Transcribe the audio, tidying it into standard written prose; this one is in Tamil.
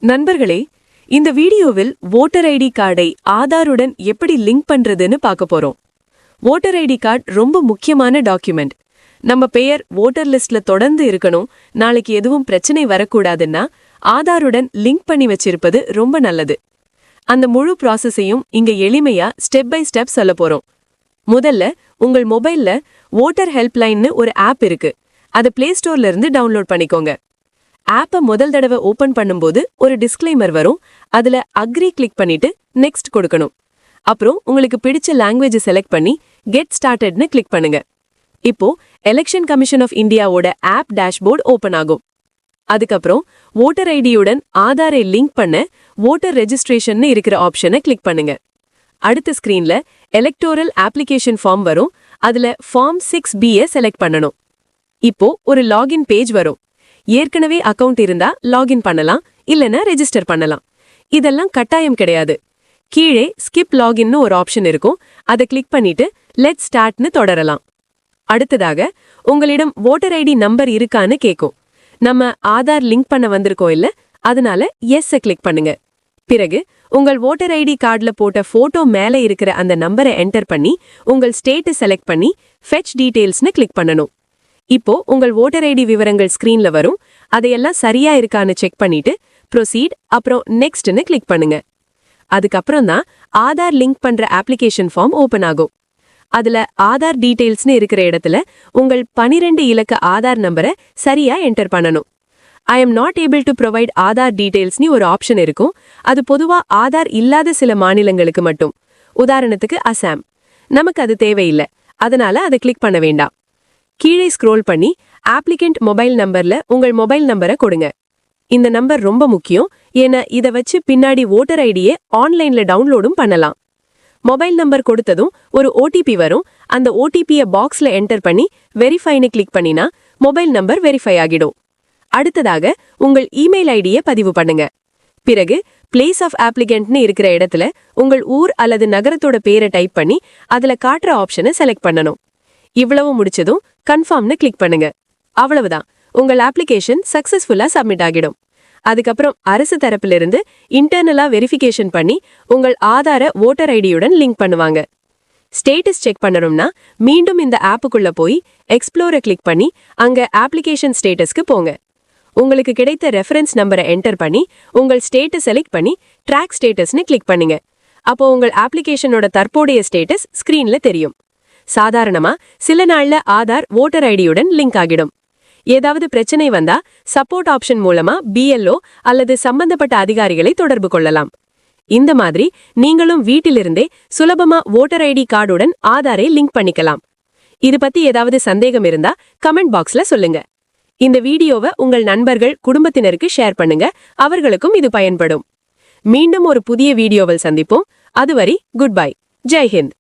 நண்பர்களே, இந்த வீடியோவில் வோட்டர் ஐடி கார்டை ஆதாருடன் எப்படி லிங்க் பண்றதுன்னு பார்க்க போறோம். வோட்டர் ஐடி கார்டு ரொம்ப முக்கியமான டாக்குமெண்ட். நம்ம பெயர் வோட்டர் லிஸ்ட்ல தொடர்ந்து இருக்கணும், நாளைக்கு எதுவும் பிரச்சனை வரக்கூடாதுன்னா ஆதாருடன் லிங்க் பண்ணி வச்சிருப்பது ரொம்ப நல்லது. அந்த முழு ப்ராசஸையும் இங்க எளிமையா ஸ்டெப் பை ஸ்டெப் சொல்ல போறோம். முதல்ல உங்கள் மொபைல்ல வோட்டர் ஹெல்ப்லைன்னு ஒரு ஆப் இருக்கு. அதை பிளே ஸ்டோர்ல இருந்து டவுன்லோட் பண்ணிக்கோங்க. ஆப்பை முதல் தடவை ஓபன் பண்ணும்போது ஒரு டிஸ்க்ளைமர் வரும். அதுல அக்ரி கிளிக் பண்ணிட்டு நெக்ஸ்ட் கொடுக்கணும். அப்புறம் உங்களுக்கு பிடிச்ச லாங்குவேஜ் செலக்ட் பண்ணி கெட் ஸ்டார்டட்னு கிளிக் பண்ணுங்க. இப்போ எலெக்ஷன் கமிஷன் ஆஃப் இந்தியாவோட ஆப் டேஷ்போர்ட் ஓபன் ஆகும். அதுக்கப்புறம் வோட்டர் ஐடியுடன் ஆதாரை லிங்க் பண்ண வோட்டர் ரெஜிஸ்ட்ரேஷன் இருக்கிற ஆப்ஷனை கிளிக் பண்ணுங்க. அடுத்த ஸ்கிரீன்ல எலக்டோரல் அப்ளிகேஷன் ஃபார்ம் வரும். அதுல ஃபார்ம் 6B செலக்ட் பண்ணணும். இப்போ ஒரு லாகின் பேஜ் வரும். ஏற்கனவே அக்கவுண்ட் இருந்தா லாகின் பண்ணலாம், இல்லனா ரெஜிஸ்டர் பண்ணலாம். இதெல்லாம் கட்டாயம் கிடையாது. கீழே ஸ்கிப் லாகின்னு ஒரு ஆப்ஷன் இருக்கும். அதை கிளிக் பண்ணிட்டு லெட் ஸ்டார்ட்னு தொடரலாம். அடுத்ததாக உங்களிடம் வோட்டர் ஐடி நம்பர் இருக்கான்னு கேட்கும். நம்ம ஆதார் லிங்க் பண்ண வந்திருக்கோம் இல்ல, அதனால எஸ் கிளிக் பண்ணுங்க. பிறகு உங்கள் வோட்டர் ஐடி கார்டுல போட்ட போட்டோ மேல இருக்கிற அந்த நம்பரை என்டர் பண்ணி உங்கள் ஸ்டேட்டை செலக்ட் பண்ணி ஃபெட்ச் டீடைல்ஸ்னு கிளிக் பண்ணணும். இப்போ உங்கள் வோட்டர் ஐடி விவரங்கள் ஸ்கிரீன்ல வரும். அதையெல்லாம் சரியா இருக்கான்னு செக் பண்ணிட்டு ப்ரொசீட் அப்புறம் நெக்ஸ்ட்னு கிளிக் பண்ணுங்க. அதுக்கப்புறம் தான் ஆதார் லிங்க் பண்ற அப்ளிகேஷன் ஃபார்ம் ஓபன் ஆகும். அதுல ஆதார் டீடைல்ஸ்னு இருக்கிற இடத்துல உங்கள் 12 இலக்க ஆதார் நம்பரை சரியா என்டர் பண்ணணும். I am not able to provide Aadhaar டீடைல்ஸ்னு ஒரு ஆப்ஷன் இருக்கும். அது பொதுவா ஆதார் இல்லாத சில மாநிலங்களுக்கு மட்டும். உதாரணத்துக்கு அசாம். நமக்கு அது தேவையில்லை, அதனால அதை கிளிக் பண்ண வேண்டாம். கீழே ஸ்க்ரோல் பண்ணி ஆப்ளிகண்ட் மொபைல் நம்பர்ல உங்கள் மொபைல் நம்பரை கொடுங்க. இந்த நம்பர் ரொம்ப முக்கியம், ஏன்னா இதை வச்சு பின்னாடி வோட்டர் ஐடியை ஆன்லைன்ல டவுன்லோடும் பண்ணலாம். மொபைல் நம்பர் கொடுத்ததும் ஒரு ஓடிபி வரும். அந்த ஓடிபியை பாக்ஸ்ல என்டர் பண்ணி வெரிஃபைன்னு கிளிக் பண்ணினா மொபைல் நம்பர் வெரிஃபை ஆகிடும். அடுத்ததாக உங்கள் இமெயில் ஐடியை பதிவு பண்ணுங்க. பிறகு பிளேஸ் ஆஃப் ஆப்ளிகண்ட்னு இருக்கிற இடத்துல உங்கள் ஊர் அல்லது நகரத்தோட பேரை டைப் பண்ணி அதுல காட்டுற ஆப்ஷனை செலக்ட் பண்ணணும். இவ்வளவு முடிச்சதும் கன்ஃபார்ம்னு கிளிக் பண்ணுங்க. அவ்வளவுதான், உங்கள் அப்ளிகேஷன் சக்சஸ்ஃபுல்லா சப்மிட் ஆகிடும். அதுக்கப்புறம் அரசு தரப்பிலிருந்து இன்டர்னலா வெரிஃபிகேஷன் பண்ணி உங்கள் ஆதார வோட்டர் ஐடியுடன் லிங்க் பண்ணுவாங்க. ஸ்டேட்டஸ் செக் பண்ணணும்னா மீண்டும் இந்த ஆப்புக்குள்ள போய் எக்ஸ்ப்ளோரை கிளிக் பண்ணி அங்க அப்ளிகேஷன் ஸ்டேட்டஸ்க்கு போங்க. உங்களுக்கு கிடைத்த ரெஃபரன்ஸ் நம்பரை என்டர் பண்ணி உங்கள் ஸ்டேட்டஸ் செலக்ட் பண்ணி ட்ராக் ஸ்டேட்டஸ்னு கிளிக் பண்ணுங்க. அப்போ உங்கள் அப்ளிகேஷனோட தற்போதைய ஸ்டேட்டஸ் ஸ்கிரீன்ல தெரியும். சாதாரணமா சில நாள்ல ஆதார் வோட்டர் ஐடியுடன் லிங்க் ஆகிடும். ஏதாவது பிரச்சனை வந்தா சப்போர்ட் ஆப்ஷன் மூலமா BLO அல்லது சம்பந்தப்பட்ட அதிகாரிகளை தொடர்பு கொள்ளலாம். இந்த மாதிரி நீங்களும் வீட்டிலிருந்தே சுலபமா வோட்டர் ஐடி கார்டுடன் ஆதாரை லிங்க் பண்ணிக்கலாம். இது பத்தி ஏதாவது சந்தேகம் இருந்தா கமெண்ட் பாக்ஸ்ல சொல்லுங்க. இந்த வீடியோவை உங்கள் நண்பர்கள் குடும்பத்தினருக்கு ஷேர் பண்ணுங்க, அவர்களுக்கும் இது பயன்படும். மீண்டும் ஒரு புதிய வீடியோவில் சந்திப்போம். அதுவரை குட் பை. ஜெய் ஹிந்த்.